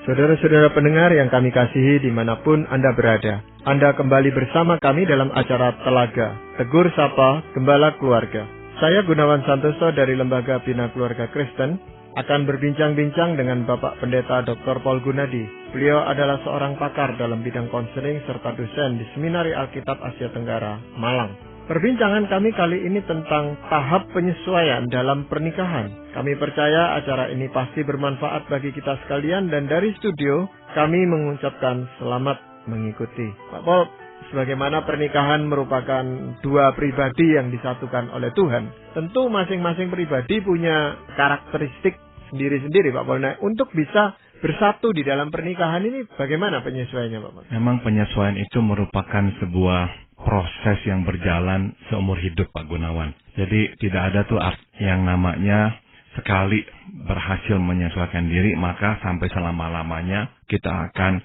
Saudara-saudara pendengar yang kami kasihi dimanapun Anda berada, Anda kembali bersama kami dalam acara Telaga, Tegur Sapa, Gembala Keluarga. Saya Gunawan Santoso dari Lembaga Bina Keluarga Kristen akan berbincang-bincang dengan Bapak Pendeta Dr. Paul Gunadi. Beliau adalah seorang pakar dalam bidang konseling serta dosen di Seminari Alkitab Asia Tenggara, Malang. Perbincangan kami kali ini tentang tahap penyesuaian dalam pernikahan. Kami percaya acara ini pasti bermanfaat bagi kita sekalian dan dari studio kami mengucapkan selamat mengikuti. Pak Paul, sebagaimana pernikahan merupakan dua pribadi yang disatukan oleh Tuhan, tentu masing-masing pribadi punya karakteristik sendiri-sendiri, Pak Paul. Nah, untuk bisa bersatu di dalam pernikahan ini bagaimana penyesuaiannya, Pak Paul? Memang penyesuaian itu merupakan sebuah proses yang berjalan seumur hidup, Pak Gunawan. Jadi tidak ada tuh yang namanya sekali berhasil menyesuaikan diri, maka sampai selama-lamanya kita akan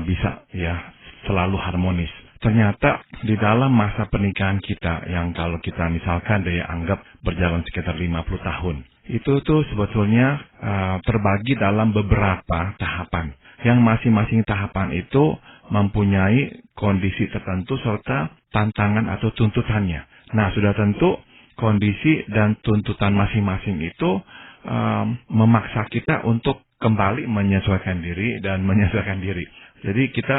bisa selalu harmonis. Ternyata di dalam masa pernikahan kita yang kalau kita misalkan anggap berjalan sekitar 50 tahun, itu tuh sebetulnya terbagi dalam beberapa tahapan. Yang masing-masing tahapan itu mempunyai kondisi tertentu serta tantangan atau tuntutannya. Nah, sudah tentu kondisi dan tuntutan masing-masing itu memaksa kita untuk kembali menyesuaikan diri dan menyesuaikan diri. Jadi kita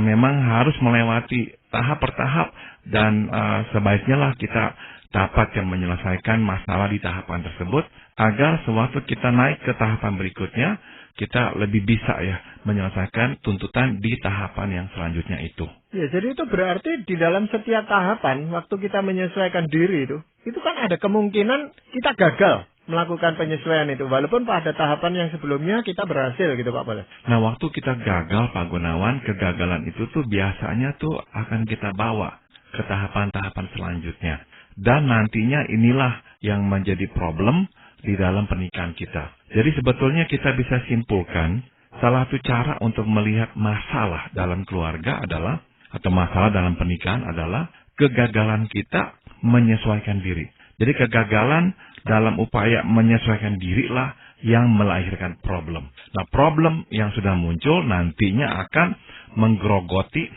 memang harus melewati tahap per tahap dan sebaiknya lah kita dapat yang menyelesaikan masalah di tahapan tersebut agar sewaktu kita naik ke tahapan berikutnya kita lebih bisa menyelesaikan tuntutan di tahapan yang selanjutnya itu. Ya, jadi itu berarti di dalam setiap tahapan waktu kita menyesuaikan diri itu kan ada kemungkinan kita gagal melakukan penyesuaian itu, walaupun pada tahapan yang sebelumnya kita berhasil gitu, Pak Paul. Nah, waktu kita gagal, Pak Gunawan, kegagalan itu tuh biasanya tuh akan kita bawa ke tahapan-tahapan selanjutnya. Dan nantinya inilah yang menjadi problem di dalam pernikahan kita. Jadi sebetulnya kita bisa simpulkan salah satu cara untuk melihat masalah dalam keluarga adalah, atau masalah dalam pernikahan adalah kegagalan kita menyesuaikan diri. Jadi kegagalan dalam upaya menyesuaikan diri lah yang melahirkan problem. Nah, problem yang sudah muncul nantinya akan menggerogoti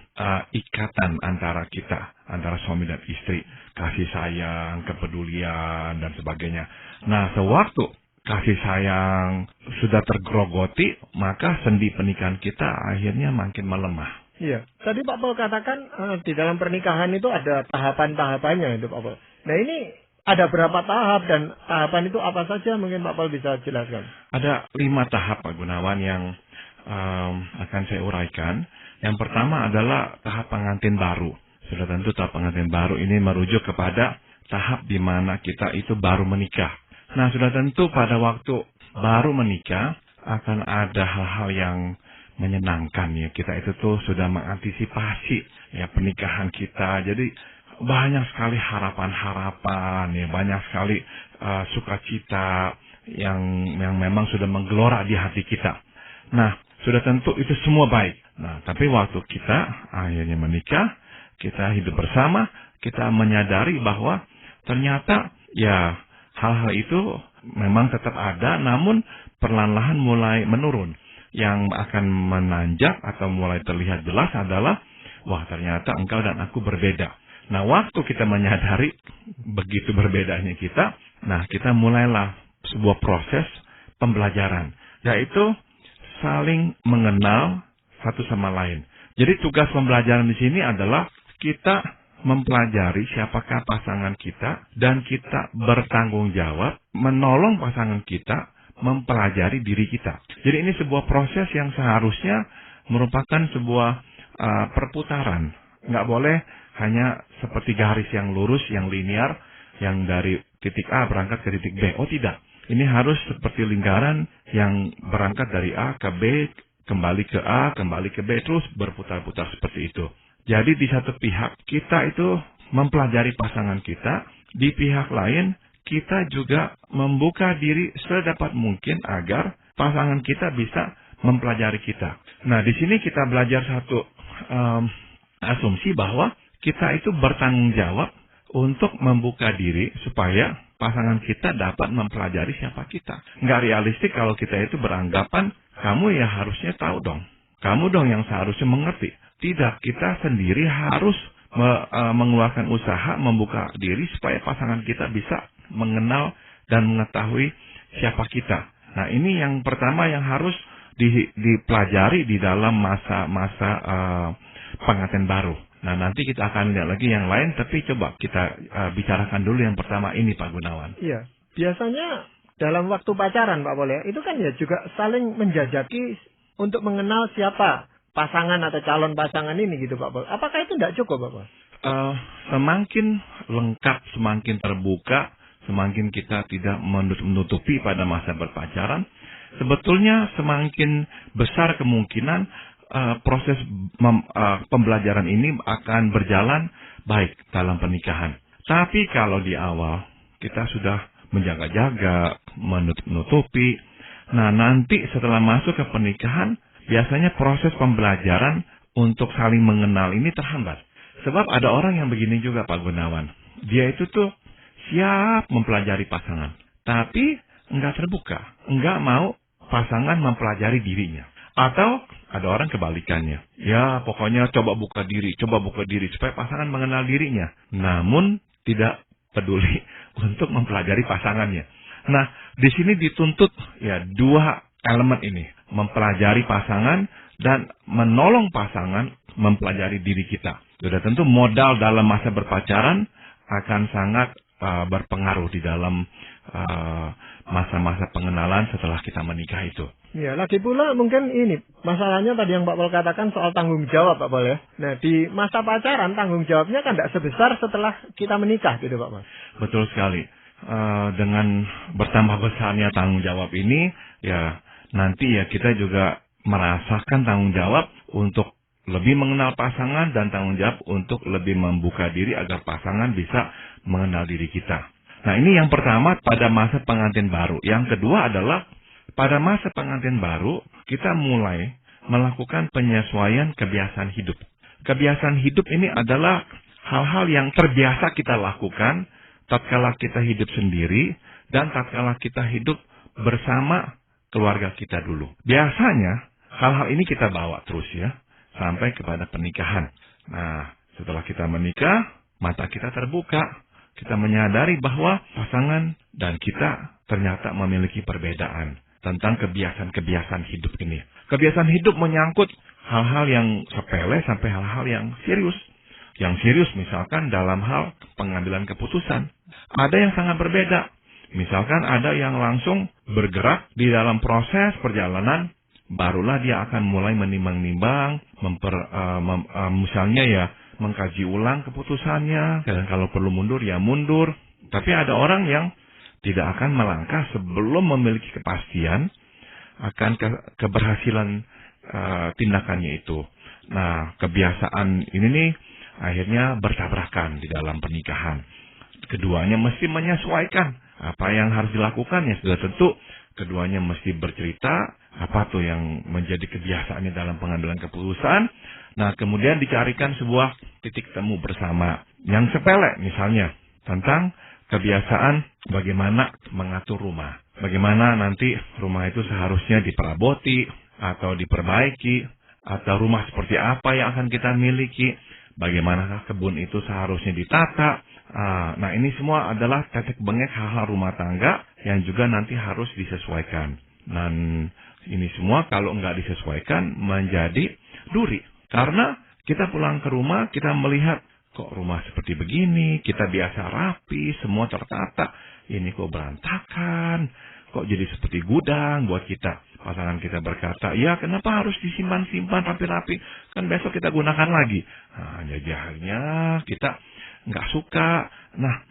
ikatan antara kita, antara suami dan istri. Kasih sayang, kepedulian, dan sebagainya. Nah, sewaktu kasih sayang sudah tergerogoti, maka sendi pernikahan kita akhirnya makin melemah. Iya, tadi Pak Paul katakan di dalam pernikahan itu ada tahapan-tahapannya itu, Pak Paul. Nah, ini ada berapa tahap dan tahapan itu apa saja? Mungkin Pak Paul bisa jelaskan. Ada 5 tahap, Pak Gunawan, yang akan saya uraikan. Yang pertama adalah tahap pengantin baru. Sudah tentu tahap pengantin baru ini merujuk kepada tahap di mana kita itu baru menikah. Nah, sudah tentu pada waktu baru menikah akan ada hal-hal yang menyenangkan ya. Kita itu tuh sudah mengantisipasi pernikahan kita. Jadi banyak sekali harapan-harapan ya, banyak sekali sukacita yang memang sudah menggelora di hati kita. Nah, sudah tentu itu semua baik. Nah, tapi waktu kita akhirnya menikah, kita hidup bersama, kita menyadari bahwa ternyata hal-hal itu memang tetap ada, namun perlahan-lahan mulai menurun. Yang akan menanjak atau mulai terlihat jelas adalah, wah ternyata engkau dan aku berbeda. Nah, waktu kita menyadari begitu berbedanya kita, nah kita mulailah sebuah proses pembelajaran, yaitu saling mengenal satu sama lain. Jadi tugas pembelajaran di sini adalah kita mempelajari siapakah pasangan kita dan kita bertanggung jawab menolong pasangan kita mempelajari diri kita. Jadi ini sebuah proses yang seharusnya merupakan sebuah perputaran. Nggak boleh hanya seperti garis yang lurus, yang linear, yang dari titik A berangkat ke titik B. Oh tidak, ini harus seperti lingkaran yang berangkat dari A ke B, kembali ke A, kembali ke B, terus berputar-putar seperti itu. Jadi di satu pihak kita itu mempelajari pasangan kita, di pihak lain kita juga membuka diri sedapat mungkin agar pasangan kita bisa mempelajari kita. Nah, di sini kita belajar satu asumsi bahwa kita itu bertanggung jawab untuk membuka diri supaya pasangan kita dapat mempelajari siapa kita. Nggak realistik kalau kita itu beranggapan kamu ya harusnya tahu dong. Kamu dong yang seharusnya mengerti. Tidak, kita sendiri harus mengeluarkan usaha, membuka diri supaya pasangan kita bisa mengenal dan mengetahui siapa kita. Nah, ini yang pertama yang harus dipelajari di dalam masa-masa pengantin baru. Nah, nanti kita akan lihat lagi yang lain, tapi coba kita bicarakan dulu yang pertama ini, Pak Gunawan. Iya, biasanya dalam waktu pacaran, Pak Pol, ya, itu kan ya juga saling menjajaki untuk mengenal siapa pasangan atau calon pasangan ini gitu, Pak Pol. Apakah itu tidak cukup, Pak Pol? Semakin lengkap, semakin terbuka, semakin kita tidak menutupi pada masa berpacaran, sebetulnya semakin besar kemungkinan proses pembelajaran ini akan berjalan baik dalam pernikahan. Tapi kalau di awal kita sudah menjaga-jaga, menutupi, nah nanti setelah masuk ke pernikahan, biasanya proses pembelajaran untuk saling mengenal ini terhambat. Sebab ada orang yang begini juga, Pak Gunawan. Dia itu tuh siap mempelajari pasangan, tapi enggak terbuka, enggak mau pasangan mempelajari dirinya. Atau ada orang kebalikannya. Ya, pokoknya coba buka diri supaya pasangan mengenal dirinya. Namun tidak peduli untuk mempelajari pasangannya. Nah, di sini dituntut ya dua elemen ini, mempelajari pasangan dan menolong pasangan mempelajari diri kita. Sudah tentu modal dalam masa berpacaran akan sangat berpengaruh di dalam masa-masa pengenalan setelah kita menikah itu. Ya, lagi pula mungkin ini masalahnya tadi yang Pak Pol katakan soal tanggung jawab, Pak Pol, ya. Nah, di masa pacaran tanggung jawabnya kan tidak sebesar setelah kita menikah gitu, Pak Pol. Betul sekali. Dengan bertambah besarnya tanggung jawab ini, ya nanti ya kita juga merasakan tanggung jawab untuk lebih mengenal pasangan dan tanggung jawab untuk lebih membuka diri agar pasangan bisa mengenal diri kita. Nah, ini yang pertama pada masa pengantin baru. Yang kedua adalah pada masa pengantin baru, kita mulai melakukan penyesuaian kebiasaan hidup. Kebiasaan hidup ini adalah hal-hal yang terbiasa kita lakukan tatkala kita hidup sendiri dan tatkala kita hidup bersama keluarga kita dulu. Biasanya, hal-hal ini kita bawa terus ya, sampai kepada pernikahan. Nah, setelah kita menikah, mata kita terbuka. Kita menyadari bahwa pasangan dan kita ternyata memiliki perbedaan tentang kebiasaan-kebiasaan hidup ini. Kebiasaan hidup menyangkut hal-hal yang sepele sampai hal-hal yang serius. Yang serius misalkan dalam hal pengambilan keputusan. Ada yang sangat berbeda. Misalkan ada yang langsung bergerak di dalam proses perjalanan, barulah dia akan mulai menimbang-nimbang, misalnya ya mengkaji ulang keputusannya, dan kalau perlu mundur ya mundur. Tapi ada orang yang tidak akan melangkah sebelum memiliki kepastian akan keberhasilan tindakannya itu. Nah, kebiasaan ini nih akhirnya bertabrakan di dalam pernikahan. Keduanya mesti menyesuaikan apa yang harus dilakukan, ya sudah tentu keduanya mesti bercerita apa tuh yang menjadi kebiasaannya dalam pengambilan keputusan. Nah, kemudian dicarikan sebuah titik temu bersama yang sepele, misalnya tentang kebiasaan bagaimana mengatur rumah. Bagaimana nanti rumah itu seharusnya diperaboti atau diperbaiki, atau rumah seperti apa yang akan kita miliki. Bagaimanakah kebun itu seharusnya ditata. Nah, ini semua adalah tetek bengek hal-hal rumah tangga yang juga nanti harus disesuaikan. Dan ini semua kalau nggak disesuaikan menjadi duri. Karena kita pulang ke rumah, kita melihat kok rumah seperti begini, kita biasa rapi, semua tertata. Ini kok berantakan, kok jadi seperti gudang buat kita. Pasangan kita berkata, ya kenapa harus disimpan-simpan rapi-rapi, kan besok kita gunakan lagi. Nah, jadinya kita nggak suka. Nah,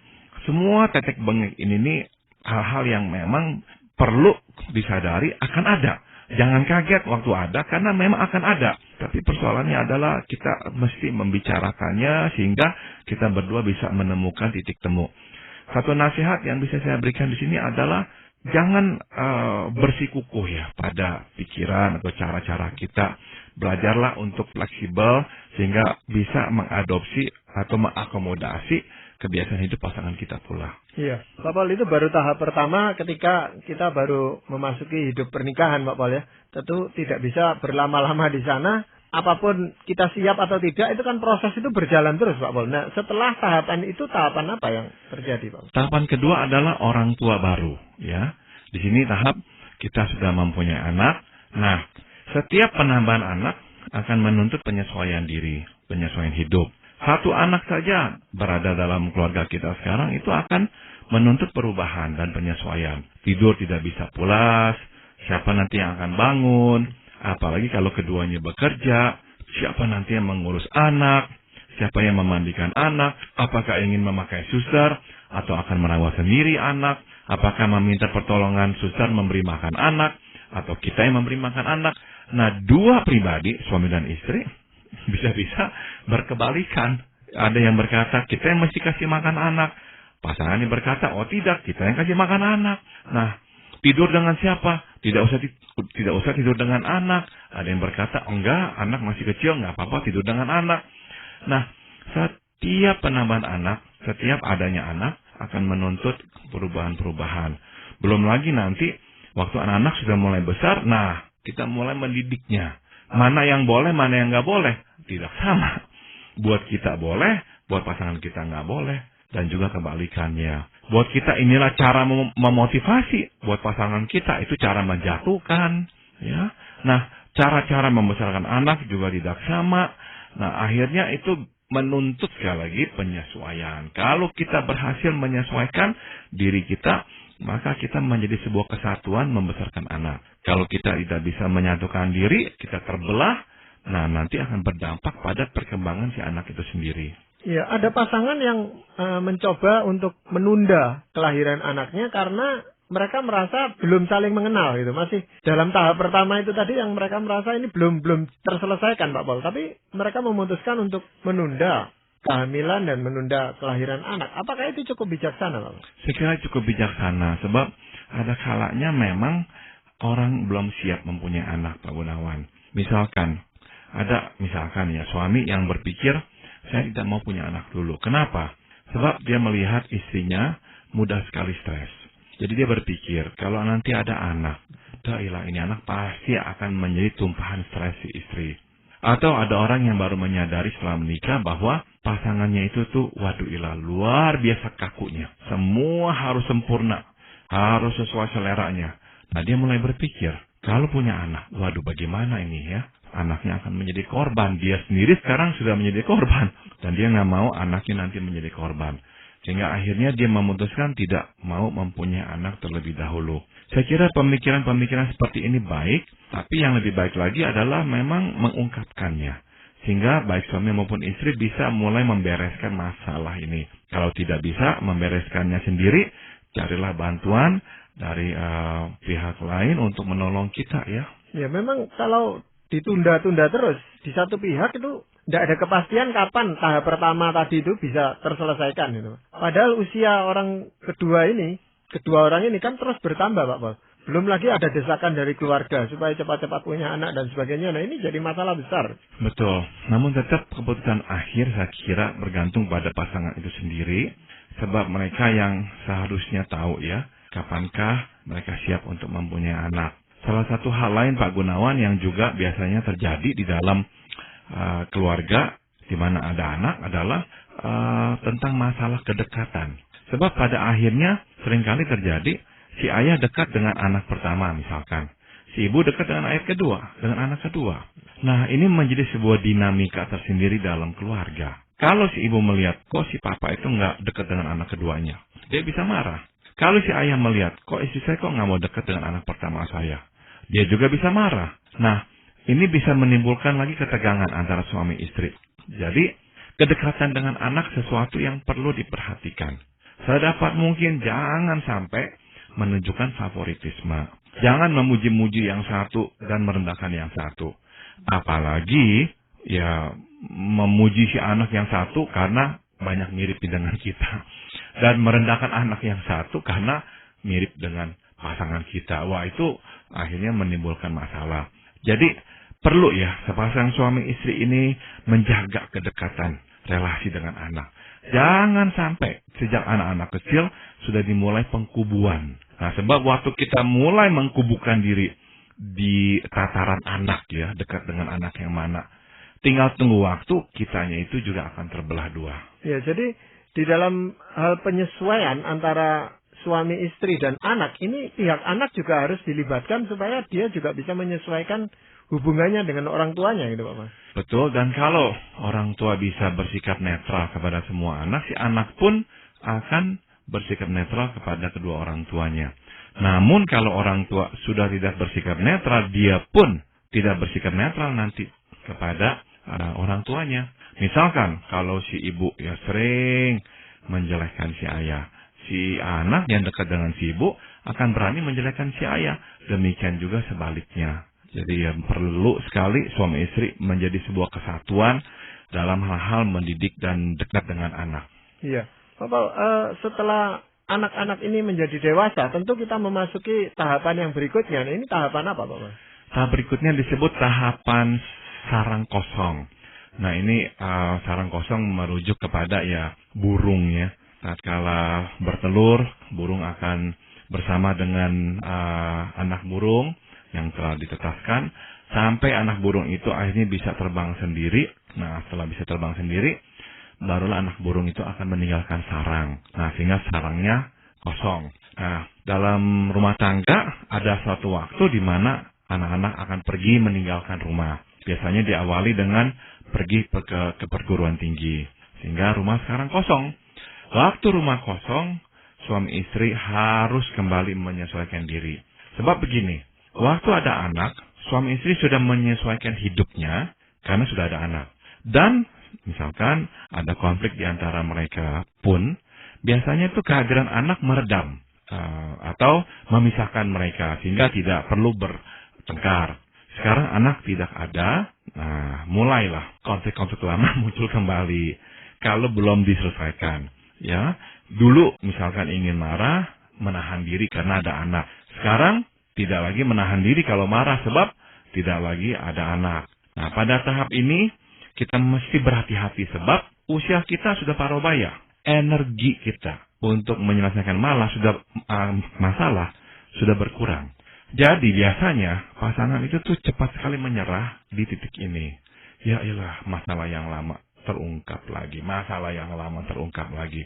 semua tetek bengek ini nih hal-hal yang memang perlu disadari akan ada. Jangan kaget waktu ada, karena memang akan ada. Tapi persoalannya adalah kita mesti membicarakannya sehingga kita berdua bisa menemukan titik temu. Satu nasihat yang bisa saya berikan di sini adalah jangan bersikukuh ya pada pikiran atau cara-cara kita. Belajarlah untuk fleksibel sehingga bisa mengadopsi atau mengakomodasi kebiasaan hidup pasangan kita pula. Iya, Pak Paul, itu baru tahap pertama ketika kita baru memasuki hidup pernikahan, Pak Paul ya. Tentu tidak bisa berlama-lama di sana. Apapun kita siap atau tidak, itu kan proses itu berjalan terus, Pak Paul. Nah, setelah tahapan itu, tahapan apa yang terjadi, Pak? Tahapan kedua adalah orang tua baru, ya. Di sini tahap kita sudah mempunyai anak. Nah, setiap penambahan anak akan menuntut penyesuaian diri, penyesuaian hidup. Satu anak saja berada dalam keluarga kita sekarang itu akan menuntut perubahan dan penyesuaian. Tidur tidak bisa pulas, siapa nanti yang akan bangun, apalagi kalau keduanya bekerja, siapa nanti yang mengurus anak, siapa yang memandikan anak, apakah ingin memakai suster, atau akan merawat sendiri anak, apakah meminta pertolongan suster memberi makan anak, atau kita yang memberi makan anak. Nah, dua pribadi, suami dan istri, bisa-bisa berkebalikan. Ada yang berkata, kita yang mesti kasih makan anak. Pasangan yang berkata, oh tidak, kita yang kasih makan anak. Nah, tidur dengan siapa? Tidak usah tidur dengan anak. Ada yang berkata, enggak, anak masih kecil, enggak apa-apa tidur dengan anak. Nah, setiap penambahan anak, setiap adanya anak akan menuntut perubahan-perubahan. Belum lagi nanti waktu anak-anak sudah mulai besar, nah kita mulai mendidiknya. Mana yang boleh, mana yang nggak boleh, tidak sama. Buat kita boleh, buat pasangan kita nggak boleh, dan juga kebalikannya. Buat kita inilah cara memotivasi, buat pasangan kita itu cara menjatuhkan, ya. Nah, cara-cara membesarkan anak juga tidak sama. Nah, akhirnya itu menuntut sekali lagi penyesuaian. Kalau kita berhasil menyesuaikan diri kita, maka kita menjadi sebuah kesatuan membesarkan anak. Kalau kita tidak bisa menyatukan diri, kita terbelah, nah nanti akan berdampak pada perkembangan si anak itu sendiri. Ya, ada pasangan yang mencoba untuk menunda kelahiran anaknya karena mereka merasa belum saling mengenal gitu. Masih dalam tahap pertama itu tadi yang mereka merasa ini belum terselesaikan, Pak Paul. Tapi mereka memutuskan untuk menunda kehamilan dan menunda kelahiran anak. Apakah itu cukup bijaksana, Pak? Saya kira cukup bijaksana, sebab ada kalanya memang orang belum siap mempunyai anak, Pak Gunawan. Misalkan ya suami yang berpikir, saya tidak mau punya anak dulu. Kenapa? Sebab dia melihat istrinya mudah sekali stres. Jadi dia berpikir, kalau nanti ada anak, ini anak pasti akan menjadi tumpahan stres si istri. Atau ada orang yang baru menyadari setelah menikah bahwa pasangannya itu luar biasa kakunya. Semua harus sempurna, harus sesuai seleranya. Nah, dia mulai berpikir, kalau punya anak, bagaimana ini ya? Anaknya akan menjadi korban. Dia sendiri sekarang sudah menjadi korban. Dan dia nggak mau anaknya nanti menjadi korban. Sehingga akhirnya dia memutuskan tidak mau mempunyai anak terlebih dahulu. Saya kira pemikiran-pemikiran seperti ini baik. Tapi yang lebih baik lagi adalah memang mengungkapkannya. Sehingga baik suami maupun istri bisa mulai membereskan masalah ini. Kalau tidak bisa membereskannya sendiri, carilah bantuan dari pihak lain untuk menolong kita ya. Ya memang kalau ditunda-tunda terus, di satu pihak itu tidak ada kepastian kapan tahap pertama tadi itu bisa terselesaikan. Gitu. Padahal usia kedua orang ini kan terus bertambah, Pak Paul. Belum lagi ada desakan dari keluarga supaya cepat-cepat punya anak dan sebagainya. Nah, ini jadi masalah besar. Betul. Namun tetap keputusan akhir saya kira bergantung pada pasangan itu sendiri. Sebab mereka yang seharusnya tahu ya, kapankah mereka siap untuk mempunyai anak. Salah satu hal lain Pak Gunawan yang juga biasanya terjadi di dalam keluarga di mana ada anak adalah tentang masalah kedekatan. Sebab pada akhirnya seringkali terjadi si ayah dekat dengan anak pertama misalkan. Si ibu dekat dengan anak kedua. Nah, ini menjadi sebuah dinamika tersendiri dalam keluarga. Kalau si ibu melihat, kok si papa itu nggak dekat dengan anak keduanya, dia bisa marah. Kalau si ayah melihat, kok istri saya kok nggak mau dekat dengan anak pertama saya, dia juga bisa marah. Nah, ini bisa menimbulkan lagi ketegangan antara suami istri. Jadi, kedekatan dengan anak sesuatu yang perlu diperhatikan. Sedapat mungkin jangan sampai menunjukkan favoritisme. Jangan memuji-muji yang satu dan merendahkan yang satu. Apalagi ya memuji si anak yang satu karena banyak mirip dengan kita. Dan merendahkan anak yang satu karena mirip dengan pasangan kita. Wah, itu akhirnya menimbulkan masalah. Jadi perlu ya sepasang suami istri ini menjaga kedekatan relasi dengan anak. Jangan sampai sejak anak-anak kecil sudah dimulai pengkubuan. Nah, sebab waktu kita mulai mengkubukan diri di tataran anak ya, dekat dengan anak yang mana, tinggal tunggu waktu, kitanya itu juga akan terbelah dua. Ya, jadi di dalam hal penyesuaian antara suami istri dan anak, ini pihak anak juga harus dilibatkan supaya dia juga bisa menyesuaikan hubungannya dengan orang tuanya gitu Pak Mas. Betul, dan kalau orang tua bisa bersikap netral kepada semua anak, si anak pun akan bersikap netral kepada kedua orang tuanya. Namun kalau orang tua sudah tidak bersikap netral, dia pun tidak bersikap netral nanti kepada orang tuanya. Misalkan kalau si ibu ya sering menjelekkan si ayah, si anak yang dekat dengan si ibu akan berani menjelekkan si ayah. Demikian juga sebaliknya. Jadi yang perlu sekali suami istri menjadi sebuah kesatuan dalam hal-hal mendidik dan dekat dengan anak. Iya, Bapak, setelah anak-anak ini menjadi dewasa, tentu kita memasuki tahapan yang berikutnya. Nah, ini tahapan apa, Pak Mas? Tahap berikutnya disebut tahapan sarang kosong. Nah, ini sarang kosong merujuk kepada ya burung ya. Tatkala bertelur, burung akan bersama dengan anak burung yang telah ditetaskan, sampai anak burung itu akhirnya bisa terbang sendiri. Nah, setelah bisa terbang sendiri, barulah anak burung itu akan meninggalkan sarang. Nah, sehingga sarangnya kosong. Nah, dalam rumah tangga ada suatu waktu di mana anak-anak akan pergi meninggalkan rumah. Biasanya diawali dengan pergi ke perguruan tinggi. Sehingga rumah sekarang kosong. Waktu rumah kosong, suami istri harus kembali menyesuaikan diri. Sebab begini, waktu ada anak, suami istri sudah menyesuaikan hidupnya karena sudah ada anak. Dan misalkan ada konflik di antara mereka pun, biasanya itu kehadiran anak meredam atau memisahkan mereka sehingga tidak perlu bertengkar. Sekarang anak tidak ada, nah mulailah konflik-konflik lama muncul kembali kalau belum diselesaikan. Ya, dulu misalkan ingin marah, menahan diri karena ada anak. Sekarang tidak lagi menahan diri kalau marah sebab tidak lagi ada anak. Nah, pada tahap ini kita mesti berhati-hati sebab usia kita sudah parubaya. Energi kita untuk menyelesaikan masalah sudah berkurang. Jadi biasanya pasangan itu tuh cepat sekali menyerah di titik ini. Ya iyalah, masalah yang lama terungkap lagi. Masalah yang lama terungkap lagi.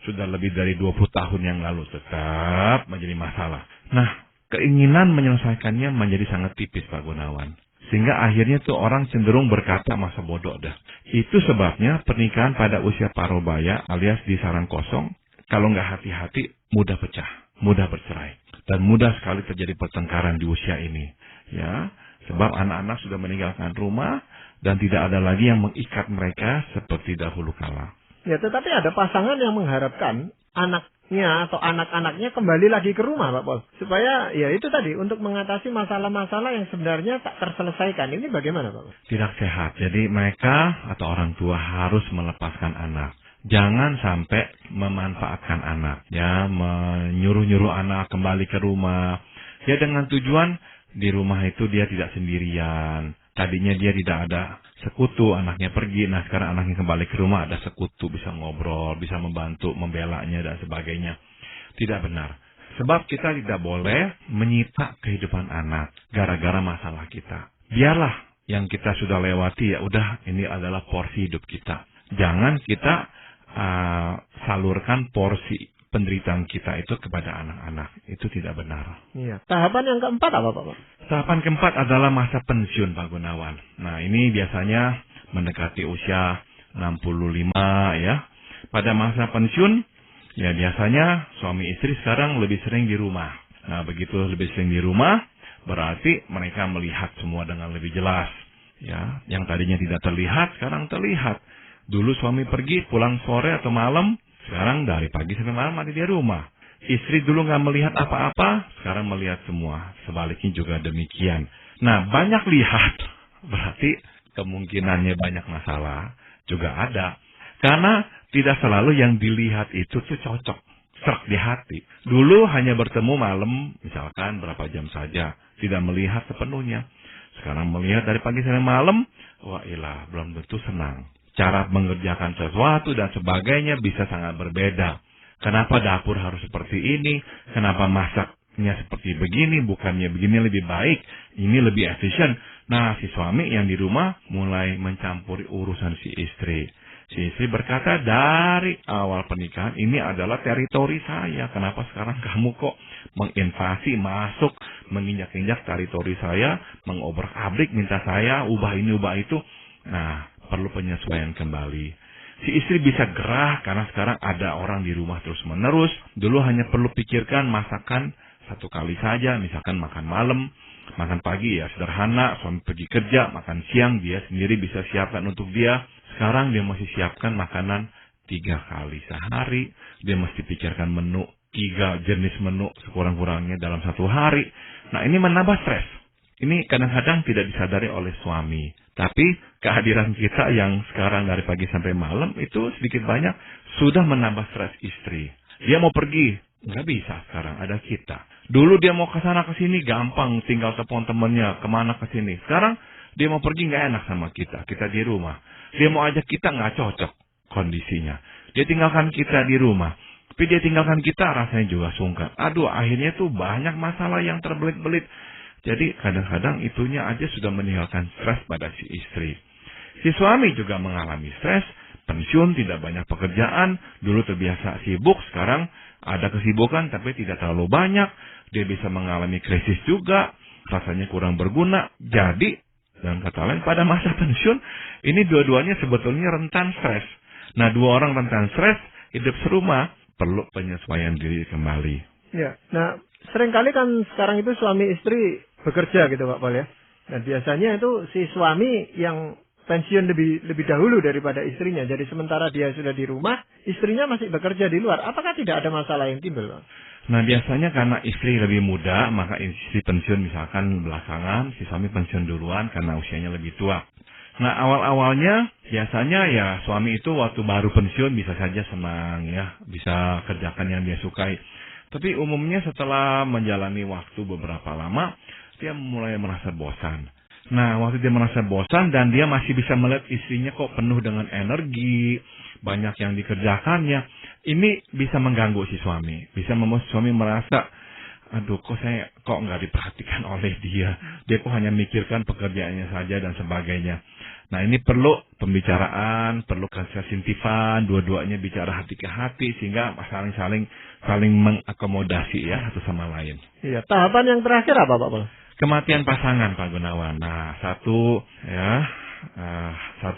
Sudah lebih dari 20 tahun yang lalu tetap menjadi masalah. Nah, keinginan menyelesaikannya menjadi sangat tipis Pak Gunawan. Sehingga akhirnya tuh orang cenderung berkata masa bodoh dah. Itu sebabnya pernikahan pada usia parubaya alias di sarang kosong, kalau nggak hati-hati mudah pecah, mudah bercerai. Dan mudah sekali terjadi pertengkaran di usia ini. Ya, sebab anak-anak sudah meninggalkan rumah dan tidak ada lagi yang mengikat mereka seperti dahulu kala. Ya, tetapi ada pasangan yang mengharapkan anaknya atau anak-anaknya kembali lagi ke rumah, Pak Pol. Supaya, ya itu tadi, untuk mengatasi masalah-masalah yang sebenarnya tak terselesaikan. Ini bagaimana, Pak Pol? Tidak sehat. Jadi mereka atau orang tua harus melepaskan anak. Jangan sampai memanfaatkan anak. Ya, menyuruh-nyuruh anak kembali ke rumah. Ya, dengan tujuan di rumah itu dia tidak sendirian. Tadinya dia tidak ada sekutu, anaknya pergi. Nah, sekarang anaknya kembali ke rumah, ada sekutu, bisa ngobrol, bisa membantu, membelanya, dan sebagainya. Tidak benar. Sebab kita tidak boleh menyita kehidupan anak gara-gara masalah kita. Biarlah yang kita sudah lewati, ya udah, ini adalah porsi hidup kita. Jangan kita salurkan porsi penderitaan kita itu kepada anak-anak. Itu tidak benar. Iya. Tahapan yang keempat apa, Pak? Tahapan keempat adalah masa pensiun, Pak Gunawan. Nah, ini biasanya mendekati usia 65 ya. Pada masa pensiun, ya biasanya suami istri sekarang lebih sering di rumah. Nah, begitu lebih sering di rumah, berarti mereka melihat semua dengan lebih jelas. Ya, yang tadinya tidak terlihat, sekarang terlihat. Dulu suami pergi, pulang sore atau malam, sekarang dari pagi sampai malam ada di rumah. Istri dulu nggak melihat apa-apa, sekarang melihat semua. Sebaliknya juga demikian. Nah, banyak lihat, berarti kemungkinannya banyak masalah juga ada. Karena tidak selalu yang dilihat itu tuh cocok, serak di hati. Dulu hanya bertemu malam, misalkan berapa jam saja, tidak melihat sepenuhnya. Sekarang melihat dari pagi sampai malam, wah ilah, belum tentu senang. cara mengerjakan sesuatu dan sebagainya bisa sangat berbeda. Kenapa dapur harus seperti ini? Kenapa masaknya seperti begini? Bukannya begini lebih baik? Ini lebih efisien. Nah, si suami yang di rumah mulai mencampuri urusan si istri. Si istri berkata, dari awal pernikahan ini adalah teritori saya. Kenapa sekarang kamu kok menginvasi, masuk, menginjak-injak teritori saya, mengobrak-abrik, minta saya ubah ini, ubah itu. Nah, perlu penyesuaian kembali. Si istri bisa gerah karena sekarang ada orang di rumah terus-menerus. Dulu hanya perlu pikirkan masakan satu kali saja, misalkan makan malam, makan pagi ya sederhana, suami pergi kerja, makan siang dia sendiri bisa siapkan untuk dia. Sekarang dia mesti siapkan makanan 3 kali sehari. Dia mesti pikirkan menu 3 jenis menu sekurang-kurangnya dalam 1 hari. Nah, ini menambah stres. Ini kadang-kadang tidak disadari oleh suami. Tapi kehadiran kita yang sekarang dari pagi sampai malam itu sedikit banyak sudah menambah stres istri. Dia mau pergi, nggak bisa sekarang, ada kita. Dulu dia mau ke sana ke sini gampang, tinggal telepon temennya kemana ke sini. Sekarang dia mau pergi nggak enak sama kita di rumah. Dia mau ajak kita nggak cocok kondisinya. Dia tinggalkan kita di rumah. Tapi dia tinggalkan kita rasanya juga sungkan. Aduh, akhirnya tuh banyak masalah yang terbelit-belit. Jadi kadang-kadang itunya aja sudah meninggalkan stres pada si istri. Si suami juga mengalami stres, pensiun, tidak banyak pekerjaan, dulu terbiasa sibuk, sekarang ada kesibukan tapi tidak terlalu banyak, dia bisa mengalami krisis juga, rasanya kurang berguna. Jadi, dalam kata lain, pada masa pensiun, ini dua-duanya sebetulnya rentan stres. Nah, 2 orang rentan stres, hidup serumah, perlu penyesuaian diri kembali. Ya, nah seringkali kan sekarang itu suami istri bekerja gitu Pak Paul ya. Dan biasanya itu si suami yang pensiun lebih dahulu daripada istrinya. Jadi sementara dia sudah di rumah, istrinya masih bekerja di luar. Apakah tidak ada masalah yang timbul, Pak? Nah, biasanya karena istri lebih muda, maka istri pensiun misalkan belakangan, si suami pensiun duluan karena usianya lebih tua. Nah, awal-awalnya biasanya ya suami itu waktu baru pensiun bisa saja senang ya, bisa kerjakan yang dia sukai. Tapi umumnya setelah menjalani waktu beberapa lama, dia mulai merasa bosan. Nah, waktu dia merasa bosan dan dia masih bisa melihat istrinya kok penuh dengan energi, banyak yang dikerjakannya, ini bisa mengganggu si suami. Bisa membuat suami merasa, aduh kok saya nggak diperhatikan oleh dia. Dia kok hanya mikirkan pekerjaannya saja dan sebagainya. Nah, ini perlu pembicaraan, perlu kesensitifan, dua-duanya bicara hati ke hati sehingga saling mengakomodasi ya satu sama lain. Iya, tahapan yang terakhir apa Pak Paul? Kematian pasangan Pak Gunawan. Nah, satu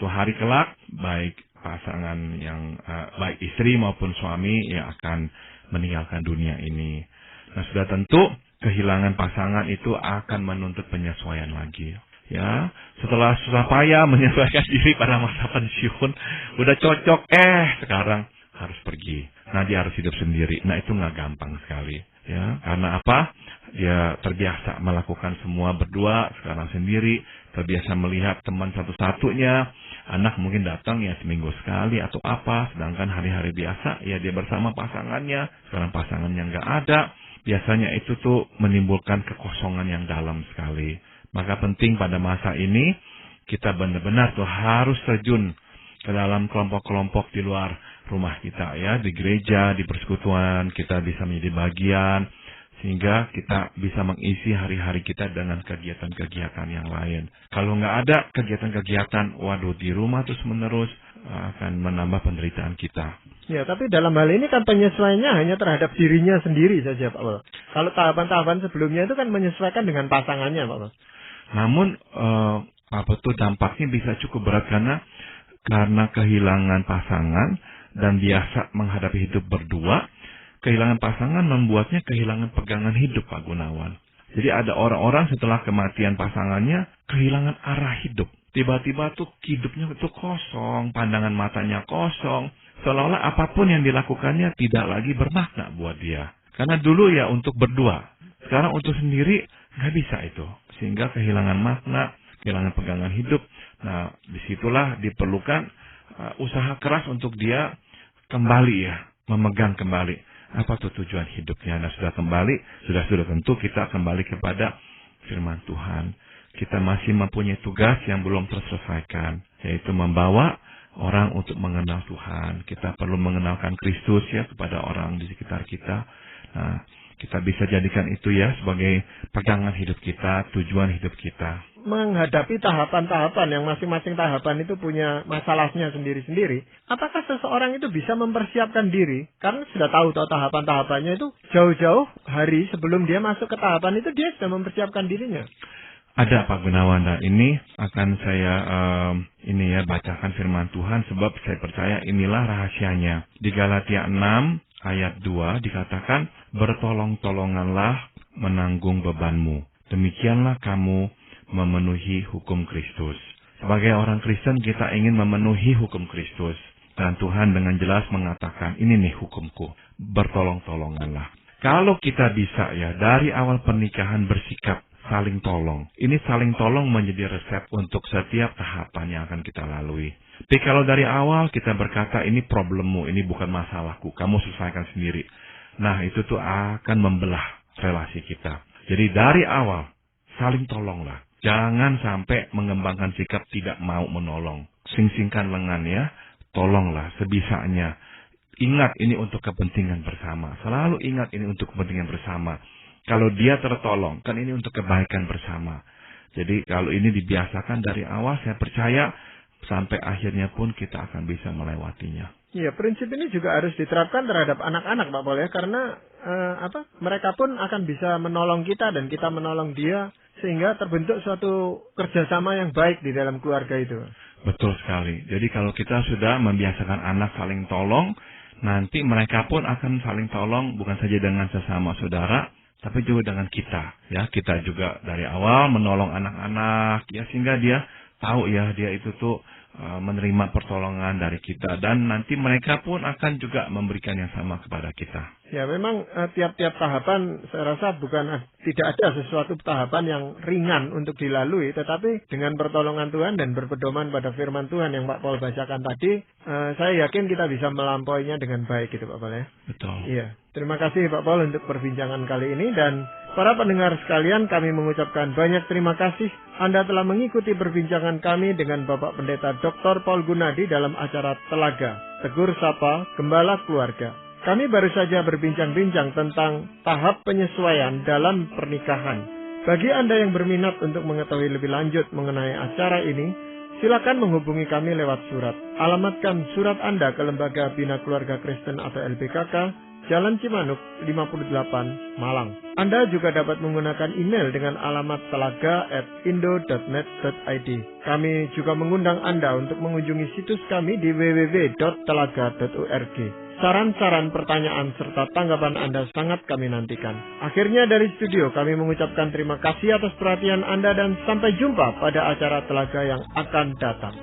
hari kelak baik pasangan yang baik istri maupun suami yang akan meninggalkan dunia ini. Nah, sudah tentu kehilangan pasangan itu akan menuntut penyesuaian lagi. Ya, setelah susah payah menyesuaikan diri pada masa pensiun, udah cocok, sekarang harus pergi. Nah, dia harus hidup sendiri. Nah, itu nggak gampang sekali. Ya, karena apa? Dia terbiasa melakukan semua berdua, sekarang sendiri, terbiasa melihat teman satu-satunya, anak mungkin datang ya seminggu sekali atau apa, sedangkan hari-hari biasa ya dia bersama pasangannya, sekarang pasangannya nggak ada. Biasanya itu tuh menimbulkan kekosongan yang dalam sekali. Maka penting pada masa ini, kita benar-benar tuh harus terjun ke dalam kelompok-kelompok di luar rumah kita ya, di gereja, di persekutuan, kita bisa menjadi bagian, sehingga kita bisa mengisi hari-hari kita dengan kegiatan-kegiatan yang lain. Kalau nggak ada kegiatan-kegiatan, waduh di rumah terus-menerus akan menambah penderitaan kita. Ya, tapi dalam hal ini kan penyesuaiannya hanya terhadap dirinya sendiri saja Pak Paul. Kalau tahapan-tahapan sebelumnya itu kan menyesuaikan dengan pasangannya Pak Paul. Namun dampaknya bisa cukup berat karena kehilangan pasangan dan biasa menghadapi hidup berdua, kehilangan pasangan membuatnya kehilangan pegangan hidup Pak Gunawan. Jadi ada orang-orang setelah kematian pasangannya kehilangan arah hidup. Tiba-tiba tuh hidupnya itu kosong, pandangan matanya kosong, seolah-olah apapun yang dilakukannya tidak lagi bermakna buat dia. Karena dulu ya untuk berdua, sekarang untuk sendiri nggak bisa itu. Sehingga kehilangan makna, kehilangan pegangan hidup. Nah, disitulah diperlukan usaha keras untuk dia kembali ya, memegang kembali apa tuh tujuan hidupnya. Nah, sudah tentu kita kembali kepada firman Tuhan. Kita masih mempunyai tugas yang belum terselesaikan, yaitu membawa orang untuk mengenal Tuhan. Kita perlu mengenalkan Kristus ya kepada orang di sekitar kita. Nah, kita bisa jadikan itu ya sebagai pegangan hidup kita, tujuan hidup kita. Menghadapi tahapan-tahapan yang masing-masing tahapan itu punya masalahnya sendiri-sendiri, apakah seseorang itu bisa mempersiapkan diri? Karena sudah tahu tahapan-tahapannya itu jauh-jauh hari sebelum dia masuk ke tahapan itu dia sudah mempersiapkan dirinya. Ada Pak Gunawan, dan ini akan saya bacakan firman Tuhan sebab saya percaya inilah rahasianya. Di Galatia 6 ayat 2 dikatakan, bertolong-tolonganlah menanggung bebanmu. Demikianlah kamu memenuhi hukum Kristus. Sebagai orang Kristen kita ingin memenuhi hukum Kristus. Dan Tuhan dengan jelas mengatakan, ini nih hukumku, bertolong-tolonganlah. Kalau kita bisa ya dari awal pernikahan bersikap saling tolong. Ini saling tolong menjadi resep untuk setiap tahapan yang akan kita lalui. Tapi kalau dari awal kita berkata, ini problemmu, ini bukan masalahku, kamu selesaikan sendiri. Nah, itu tuh akan membelah relasi kita. Jadi dari awal, saling tolonglah. Jangan sampai mengembangkan sikap tidak mau menolong. Sing-singkan lengan ya, tolonglah sebisanya. Ingat ini untuk kepentingan bersama. Selalu ingat ini untuk kepentingan bersama. Kalau dia tertolong, kan ini untuk kebaikan bersama. Jadi kalau ini dibiasakan dari awal, saya percaya sampai akhirnya pun kita akan bisa melewatinya. Iya, prinsip ini juga harus diterapkan terhadap anak-anak, Pak Paul ya, karena mereka pun akan bisa menolong kita dan kita menolong dia, sehingga terbentuk suatu kerjasama yang baik di dalam keluarga itu. Betul sekali. Jadi kalau kita sudah membiasakan anak saling tolong, nanti mereka pun akan saling tolong bukan saja dengan sesama saudara, tapi juga dengan kita. Ya, kita juga dari awal menolong anak-anak, ya sehingga dia tahu ya dia itu tuh menerima pertolongan dari kita, dan nanti mereka pun akan juga memberikan yang sama kepada kita. Ya, memang tiap-tiap tahapan saya rasa tidak ada sesuatu tahapan yang ringan untuk dilalui, tetapi dengan pertolongan Tuhan dan berpedoman pada firman Tuhan yang Pak Paul bacakan tadi, saya yakin kita bisa melampauinya dengan baik gitu Pak Paul ya. Betul. Iya. Terima kasih Pak Paul untuk perbincangan kali ini, dan para pendengar sekalian, kami mengucapkan banyak terima kasih Anda telah mengikuti perbincangan kami dengan Bapak Pendeta Dr. Paul Gunadi dalam acara Telaga, Tegur Sapa, Gembala Keluarga. Kami baru saja berbincang-bincang tentang tahap penyesuaian dalam pernikahan. Bagi Anda yang berminat untuk mengetahui lebih lanjut mengenai acara ini, silakan menghubungi kami lewat surat. Alamatkan surat Anda ke Lembaga Bina Keluarga Kristen atau LBKK, Jalan Cimanuk 58, Malang. Anda juga dapat menggunakan email dengan alamat telaga@indo.net.id. Kami juga mengundang Anda untuk mengunjungi situs kami di www.telaga.org. Saran-saran, pertanyaan, serta tanggapan Anda sangat kami nantikan. Akhirnya dari studio kami mengucapkan terima kasih atas perhatian Anda dan sampai jumpa pada acara Telaga yang akan datang.